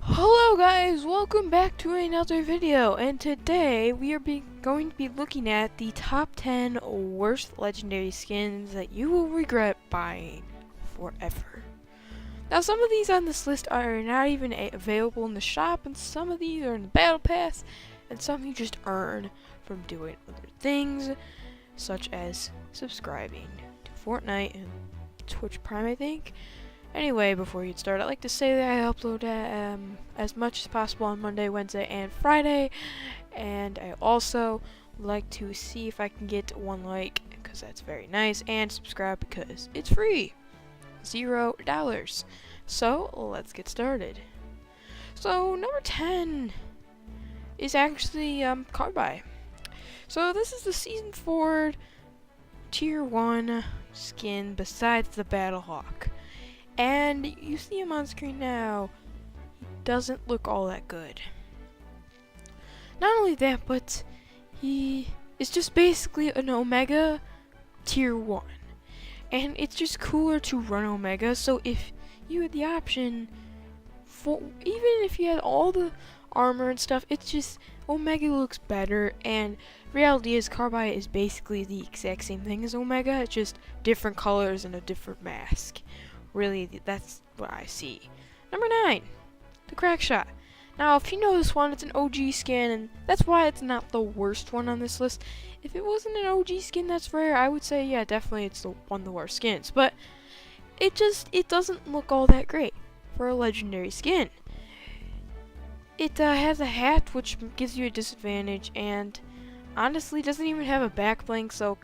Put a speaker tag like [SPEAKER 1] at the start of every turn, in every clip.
[SPEAKER 1] Hello guys, welcome back to another video, and today we are going to be looking at the top 10 worst legendary skins that you will regret buying forever. Now some of these on this list are not even available in the shop, and some of these are in the battle pass, and some you just earn from doing other things, such as subscribing to Fortnite and Twitch Prime, I think. Anyway, before you get started, I'd like to say that I upload as much as possible on Monday, Wednesday, and Friday. And I also would like to see if I can get one like, because that's very nice, and subscribe because it's free. $0. So, let's get started. So, number 10 is actually Card Buy. So, this is the Season 4 Tier 1 skin besides the Battlehawk. And you see him on screen now. He doesn't look all that good. Not only that, but he is just basically an Omega Tier 1. And it's just cooler to run Omega, so if you had the option, even if you had all the armor and stuff, it's just Omega looks better, and reality is Card Buy is basically the exact same thing as Omega, it's just different colors and a different mask. Really, that's what I see. Number 9, the Crackshot. Now, if you know this one, it's an OG skin, and that's why it's not the worst one on this list. If it wasn't an OG skin that's rare, I would say, yeah, definitely it's one of the worst skins. But it doesn't look all that great for a legendary skin. It has a hat, which gives you a disadvantage, and honestly doesn't even have a back bling, so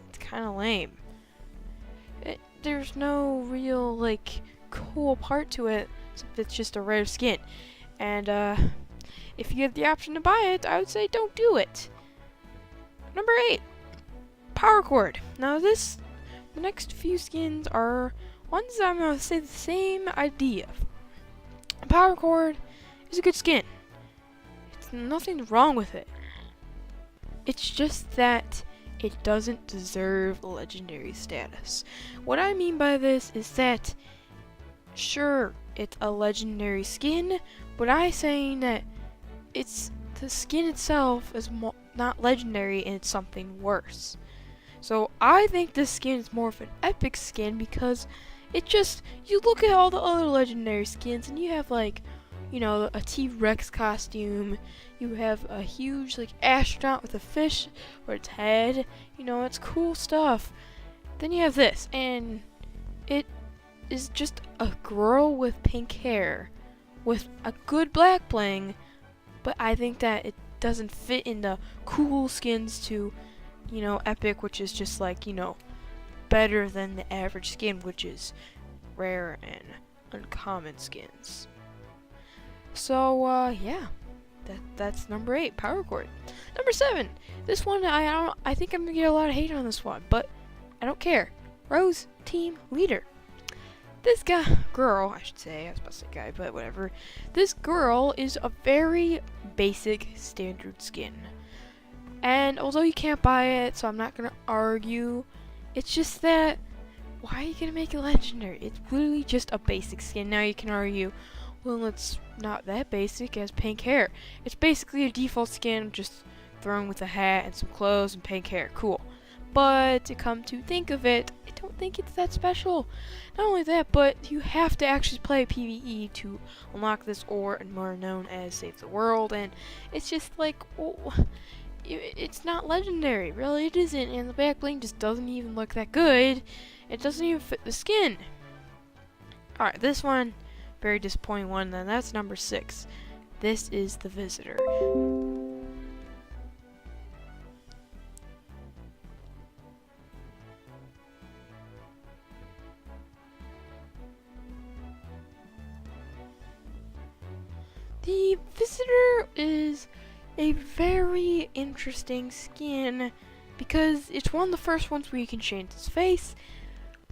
[SPEAKER 1] it's kind of lame. There's no real, cool part to it, except it's just a rare skin. And, if you have the option to buy it, I would say don't do it. Number 8, Power Chord. Now the next few skins are ones that I'm going to say the same idea. Power Chord is a good skin. It's nothing wrong with it. It's just that it doesn't deserve legendary status. What I mean by this is that, sure, it's a legendary skin, but I'm saying that the skin itself is not legendary and it's something worse. So I think this skin is more of an epic skin because you look at all the other legendary skins and you have a T-Rex costume, you have a huge astronaut with a fish for its head, it's cool stuff. Then you have this, and it is just a girl with pink hair with a good black bling, but I think that it doesn't fit in the cool skins to, epic, which is just better than the average skin, which is rare and uncommon skins. So, yeah, that's number 8, Power Chord. Number 7, this one, I think I'm gonna get a lot of hate on this one, but I don't care. Rose Team Leader. This girl, I should say, I was about to say guy, but whatever. This girl is a very basic standard skin. And although you can't buy it, so I'm not gonna argue, it's just that, why are you gonna make it legendary? It's literally just a basic skin. Now you can argue, well, it's not that basic as pink hair. It's basically a default skin, just thrown with a hat and some clothes and pink hair. Cool. But to come to think of it, I don't think it's that special. Not only that, but you have to actually play PvE to unlock this ore, and more known as Save the World, and it's just it's not legendary. Really, it isn't, and the back bling just doesn't even look that good. It doesn't even fit the skin. Alright, this one, very disappointing one, then that's number 6. This is the Visitor. The Visitor is a very interesting skin because it's one of the first ones where you can change his face,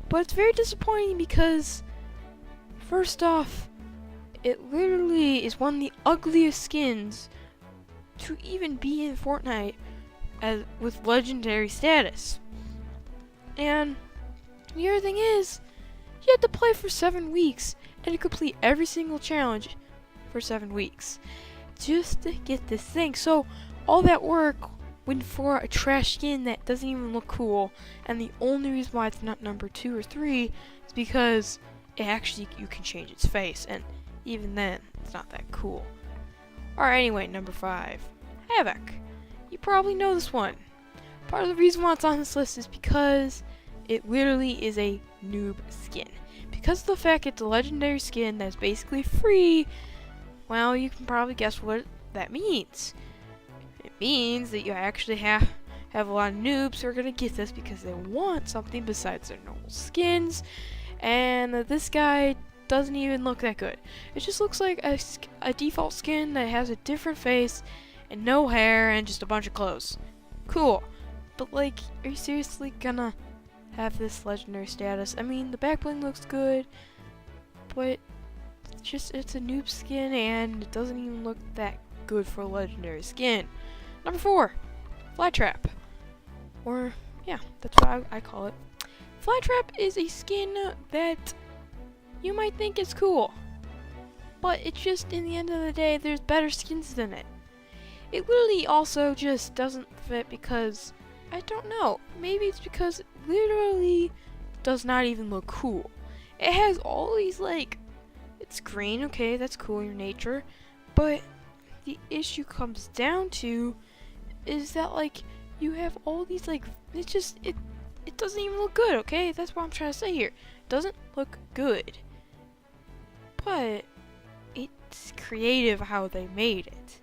[SPEAKER 1] but it's very disappointing because, first off, it literally is one of the ugliest skins to even be in Fortnite with legendary status. And the other thing is, you had to play for 7 weeks and to complete every single challenge for 7 weeks just to get this thing. So all that work went for a trash skin that doesn't even look cool, and the only reason why it's not number 2 or 3 is because it actually, you can change its face, and even then, it's not that cool. Alright, anyway, number 5, Havoc. You probably know this one. Part of the reason why it's on this list is because it literally is a noob skin. Because of the fact it's a legendary skin that's basically free, well, you can probably guess what that means. It means that you actually have a lot of noobs who are going to get this because they want something besides their normal skins, and this guy doesn't even look that good. It just looks like a default skin that has a different face and no hair and just a bunch of clothes. Cool. But like, are you seriously gonna have this legendary status? I mean, the back bling looks good, but it's a noob skin and it doesn't even look that good for a legendary skin. Number 4, Flytrap. Or, yeah, that's what I call it. Flytrap is a skin that you might think is cool, but it's just, in the end of the day, there's better skins than it. It literally also just doesn't fit because, I don't know, maybe it's because it literally does not even look cool. It has all these, like, it's green, okay, that's cool, your nature, but the issue comes down to is that, like, you have all these, like, it doesn't even look good, okay? That's what I'm trying to say here. It doesn't look good. But it's creative how they made it.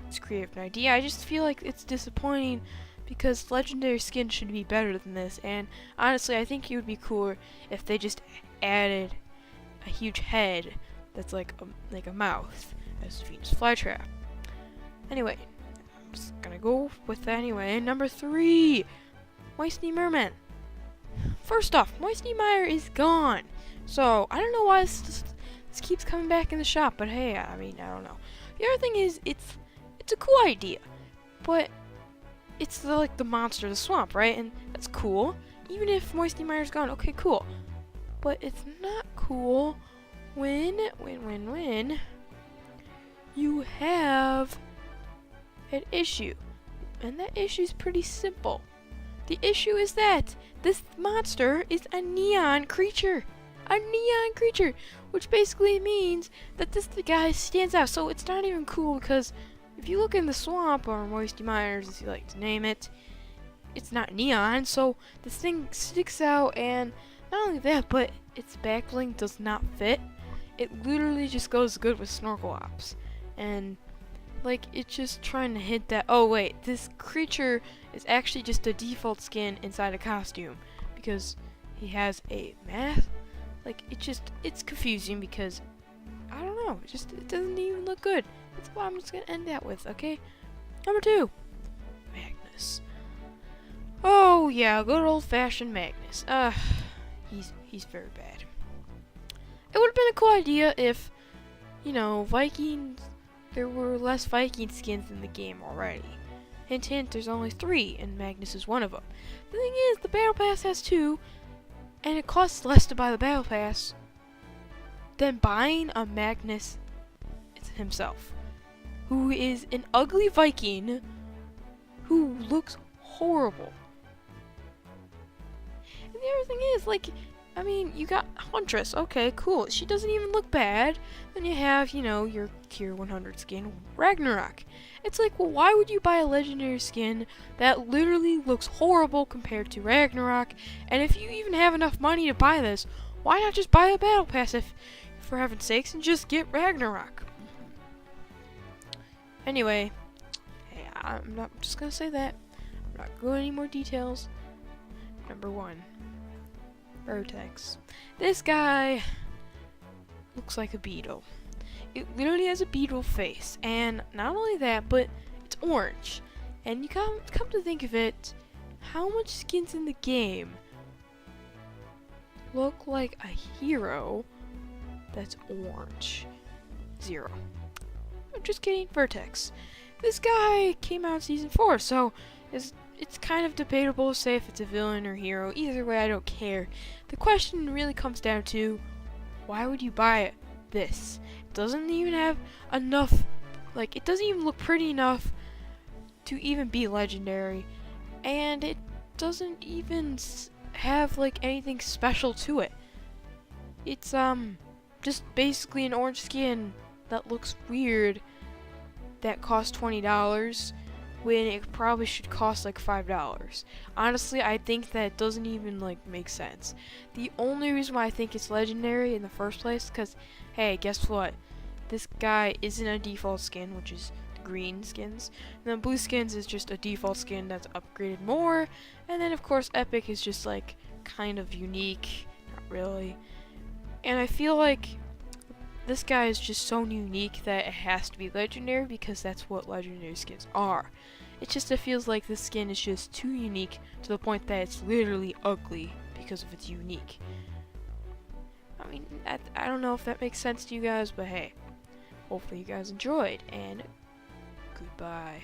[SPEAKER 1] It's a creative idea. I just feel like it's disappointing because legendary skin should be better than this, and honestly, I think it would be cooler if they just added a huge head that's like a mouth as Venus Flytrap. Anyway, I'm just gonna go with that anyway. Number 3, Moisty Merman. First off, Moisty Mire is gone. So, I don't know why this keeps coming back in the shop, but hey, I mean, I don't know. The other thing is, it's a cool idea, but it's like the monster of the swamp, right? And that's cool. Even if Moisty Mire's gone, okay, cool. But it's not cool when you have an issue. And that issue is pretty simple. The issue is that this monster is a neon creature. A neon creature, which basically means that this guy stands out. So it's not even cool because if you look in the swamp, or Moisty Mires as you like to name it, it's not neon, so this thing sticks out, and not only that, but its back bling does not fit. It literally just goes good with Snorkel Ops. And like, it's just trying to hit that, oh wait, this creature is actually just a default skin inside a costume because he has a mask. Like, it's confusing because I don't know, it doesn't even look good. That's what I'm just gonna end that with, okay? Number 2, Magnus. Oh yeah, good old-fashioned Magnus. He's very bad. It would have been a cool idea if, you know, there were less Viking skins in the game already. Hint hint, there's only 3, and Magnus is one of them. The thing is, the Battle Pass has 2, and it costs less to buy the Battle Pass than buying a Magnus himself, who is an ugly Viking who looks horrible. And the other thing is, like, I mean, you got Huntress, okay, cool, she doesn't even look bad. Then you have, you know, your tier 100 skin, Ragnarok. It's like, well, why would you buy a legendary skin that literally looks horrible compared to Ragnarok? And if you even have enough money to buy this, why not just buy a battle pass for heaven's sakes, and just get Ragnarok? Anyway, hey, I'm just gonna say that. I'm not going any more details. Number 1, Vertex. This guy looks like a beetle. It literally has a beetle face, and not only that, but it's orange. And you come to think of it, how much skins in the game look like a hero that's orange? 0. I'm just kidding, Vertex. This guy came out in Season 4, so it's kind of debatable to say if it's a villain or hero. Either way, I don't care. The question really comes down to, why would you buy it? this. It doesn't even have enough, like, it doesn't even look pretty enough to even be legendary. And it doesn't even have, like, anything special to it. It's, just basically an orange skin that looks weird that costs $20 when it probably should cost like $5. Honestly, I think that doesn't even like make sense. The only reason why I think it's legendary in the first place, because hey, guess what? This guy isn't a default skin, which is the green skins. And then blue skins is just a default skin that's upgraded more. And then of course Epic is just like kind of unique, not really. And I feel like this guy is just so unique that it has to be legendary because that's what legendary skins are. It just feels like this skin is just too unique to the point that it's literally ugly because of its unique. I mean, I don't know if that makes sense to you guys, but hey, hopefully you guys enjoyed, and goodbye.